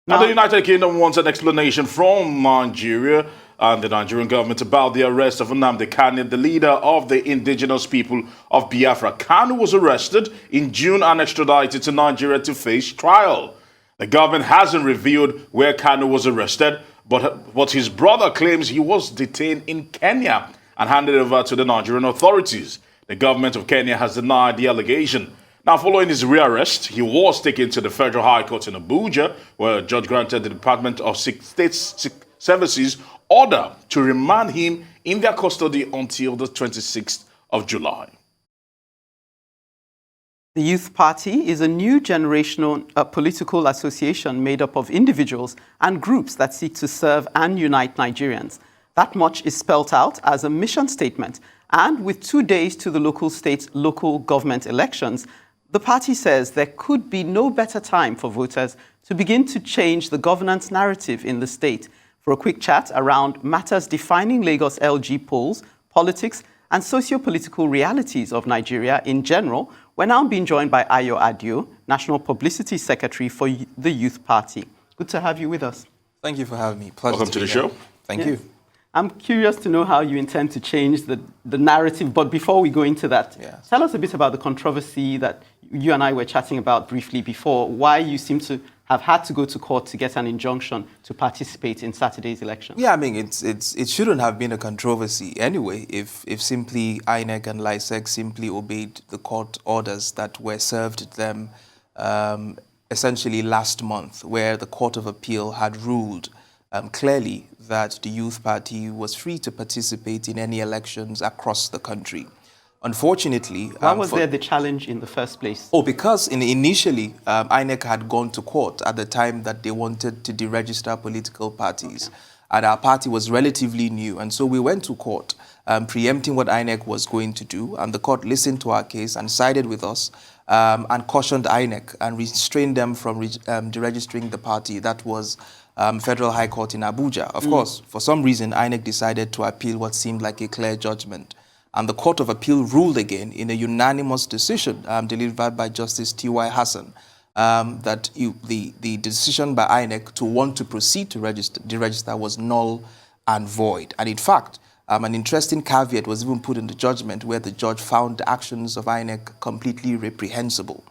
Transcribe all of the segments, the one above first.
Now, Now, the United Kingdom wants an explanation from Nigeria and the Nigerian government about the arrest of Nnamdi Kanu, the leader of the indigenous people of Biafra. Kanu was arrested in June and extradited to Nigeria to face trial. The government hasn't revealed where Kanu was arrested, but his brother claims he was detained in Kenya and handed over to the Nigerian authorities. The government of Kenya has denied the allegation. Now, following his rearrest, he was taken to the Federal High Court in Abuja, where a judge granted the Department of State Services order to remand him in their custody until the 26th of July. the Youth Party is a new generational political association made up of individuals and groups that seek to serve and unite Nigerians. That much is spelt out as a mission statement. And with 2 days to the local government elections, the party says there could be no better time for voters to begin to change the governance narrative in the state. For a quick chat around matters defining Lagos LG polls, politics, and socio-political realities of Nigeria in general, we're now being joined by Ayo Adio, National Publicity Secretary for the Youth Party. Good to have you with us. Thank you for having me. Pleasure. Welcome to the show. Thank you. I'm curious to know how you intend to change the narrative, but before we go into that, tell us a bit about the controversy that you and I were chatting about briefly before, why you seem to have had to go to court to get an injunction to participate in Saturday's election. Yeah, I mean, it shouldn't have been a controversy anyway if simply INEC and LASIEC simply obeyed the court orders that were served them essentially last month, where the Court of Appeal had ruled clearly that the Youth Party was free to participate in any elections across the country. Unfortunately... Why was there the challenge in the first place? Oh, because initially, INEC had gone to court at the time that they wanted to deregister political parties. Okay. And our party was relatively new. And so we went to court, preempting what INEC was going to do. And the court listened to our case and sided with us and cautioned INEC and restrained them from deregistering the party. That was Federal High Court in Abuja. Of course, for some reason, INEC decided to appeal what seemed like a clear judgment. And the Court of Appeal ruled again in a unanimous decision delivered by Justice T.Y. Hassan that the decision by INEC to want to proceed to deregister was null and void. And in fact, an interesting caveat was even put in the judgment where the judge found the actions of INEC completely reprehensible.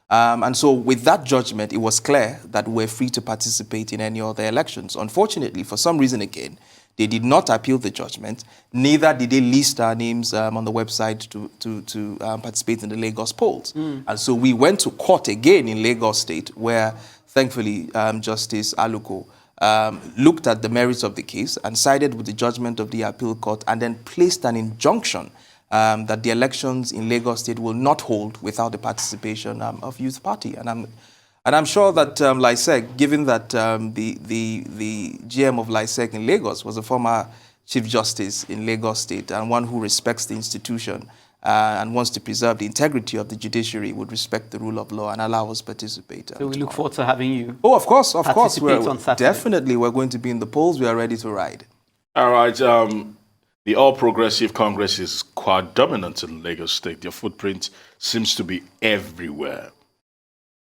And so with that judgment, it was clear that we're free to participate in any other elections. Unfortunately, for some reason again, they did not appeal the judgment, neither did they list our names on the website to participate in the Lagos polls. And so we went to court again in Lagos State, where thankfully Justice Aluko looked at the merits of the case and sided with the judgment of the appeal court and then placed an injunction that the elections in Lagos State will not hold without the participation of Youth Party. And I'm sure that LASIEC, given that the GM of LASIEC in Lagos was a former Chief Justice in Lagos State and one who respects the institution and wants to preserve the integrity of the judiciary, would respect the rule of law and allow us to participate. So we look forward to having you. Oh, of course. Definitely, we're going to be in the polls. We are ready to ride. All right. The All Progressive Congress is quite dominant in Lagos State. Their footprint seems to be everywhere.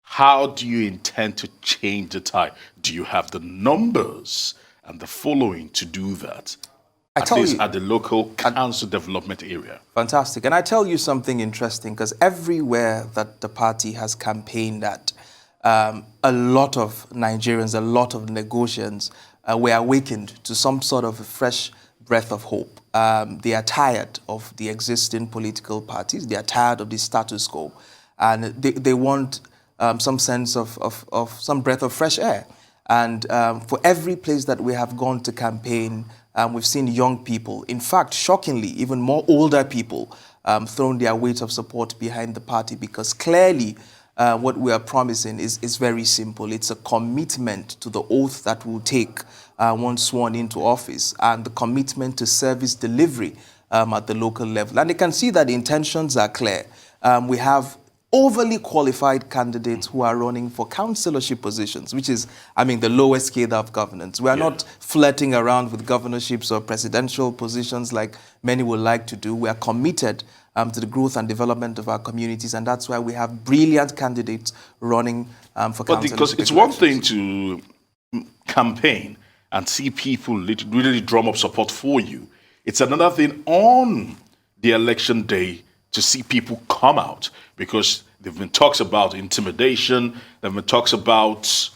How do you intend to change the tide? Do you have the numbers and the following to do that? At least at the local council development area. Fantastic. And I tell you something interesting, because everywhere that the party has campaigned at, a lot of Nigerians, a lot of Lagosians were awakened to some sort of a fresh breath of hope. They are tired of the existing political parties. They are tired of the status quo. And they want some sense of some breath of fresh air. And for every place that we have gone to campaign, we've seen young people, in fact, shockingly, even more older people, thrown their weight of support behind the party, because clearly what we are promising is very simple. It's a commitment to the oath that we'll take once sworn into office, and the commitment to service delivery at the local level. And you can see that the intentions are clear. We have overly qualified candidates who are running for councillorship positions, which is, I mean, the lowest scale of governance. We are not flirting around with governorships or presidential positions like many would like to do. We are committed to the growth and development of our communities, and that's why we have brilliant candidates running for councillorship. Because it's one thing to campaign and see people really drum up support for you. It's another thing on the election day to see people come out, because there have been talks about intimidation, there have been talks about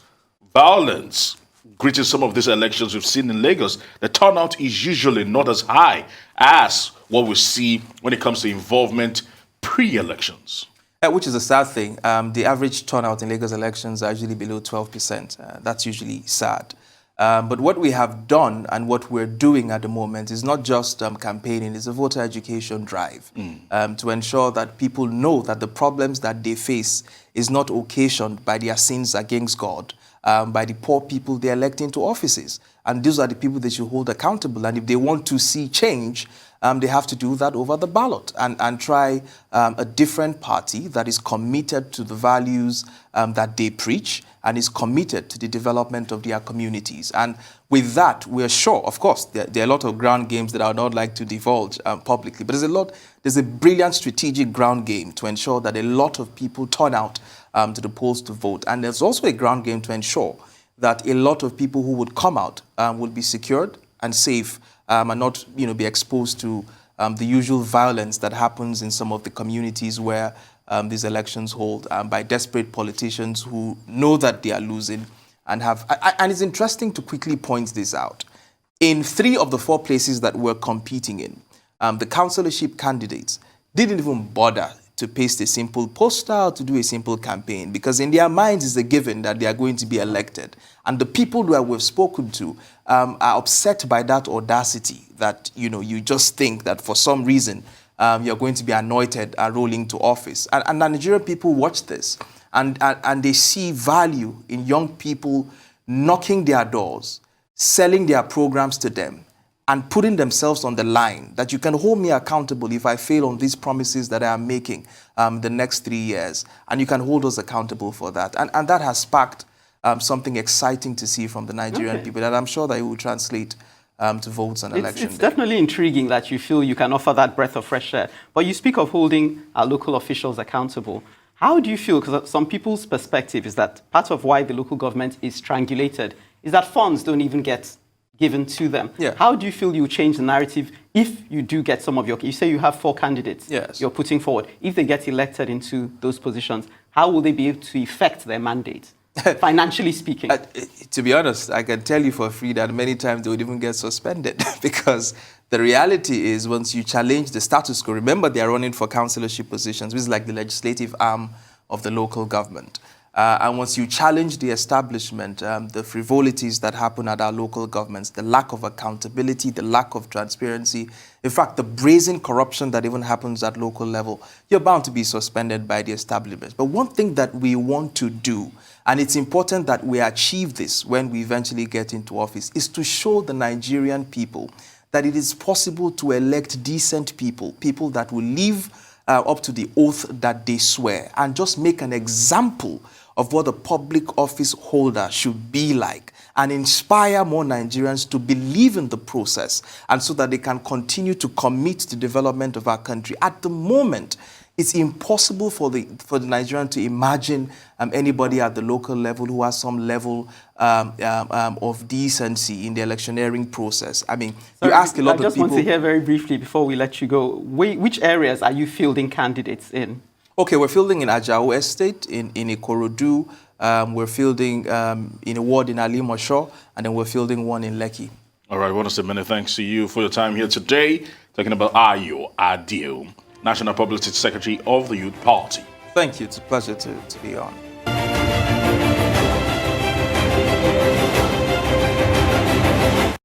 violence. Greeting some of these elections we've seen in Lagos, the turnout is usually not as high as what we see when it comes to involvement pre-elections. Which is a sad thing. The average turnout in Lagos elections are usually below 12%. That's usually sad. But what we have done and what we're doing at the moment is not just campaigning, it's a voter education drive to ensure that people know that the problems that they face is not occasioned by their sins against God, by the poor people they elect into offices. And those are the people they should hold accountable. And if they want to see change, they have to do that over the ballot and try a different party that is committed to the values that they preach and is committed to the development of their communities. And with that, we're sure, of course, there are a lot of ground games that I would not like to divulge publicly, but there's a brilliant strategic ground game to ensure that a lot of people turn out to the polls to vote. And there's also a ground game to ensure that a lot of people who would come out will be secured and safe and not, be exposed to the usual violence that happens in some of the communities where these elections hold by desperate politicians who know that they are losing and have. And it's interesting to quickly point this out. In 3 of the 4 places that we're competing in, the councillorship candidates didn't even bother to paste a simple poster or to do a simple campaign, because in their minds it's a given that they are going to be elected. And the people that we've spoken to are upset by that audacity that, you just think that for some reason you're going to be anointed and rolling to office. And the Nigerian people watch this and they see value in young people knocking their doors, selling their programs to them, and putting themselves on the line, that you can hold me accountable if I fail on these promises that I am making the next 3 years, and you can hold us accountable for that. And that has sparked something exciting to see from the Nigerian people that I'm sure that it will translate to votes on election day. It's definitely intriguing that you feel you can offer that breath of fresh air. But you speak of holding our local officials accountable. How do you feel? Because some people's perspective is that part of why the local government is strangulated is that funds don't even get given to them. Yeah. How do you feel you change the narrative if you do get some of you say you have 4 candidates you're putting forward. If they get elected into those positions, how will they be able to effect their mandate, financially speaking? To be honest, I can tell you for free that many times they would even get suspended because the reality is once you challenge the status quo, remember they are running for councillorship positions, which is like the legislative arm of the local government. And once you challenge the establishment, the frivolities that happen at our local governments, the lack of accountability, the lack of transparency, in fact, the brazen corruption that even happens at local level, you're bound to be suspended by the establishment. But one thing that we want to do, and it's important that we achieve this when we eventually get into office, is to show the Nigerian people that it is possible to elect decent people, people that will live up to the oath that they swear, and just make an example of what a public office holder should be like, and inspire more Nigerians to believe in the process, and so that they can continue to commit to development of our country. At the moment, it's impossible for the Nigerian to imagine anybody at the local level who has some level of decency in the electioneering process. I mean, you ask a lot of people. I just want to hear very briefly before we let you go, which areas are you fielding candidates in? Okay, we're fielding in Ajao Estate, in Ikorodu. We're fielding in a ward in Alimosho, and then we're fielding one in Lekki. All right, I want to say many thanks to you for your time here today, talking about Ayo Adio, National Publicity Secretary of the Youth Party. Thank you. It's a pleasure to be on.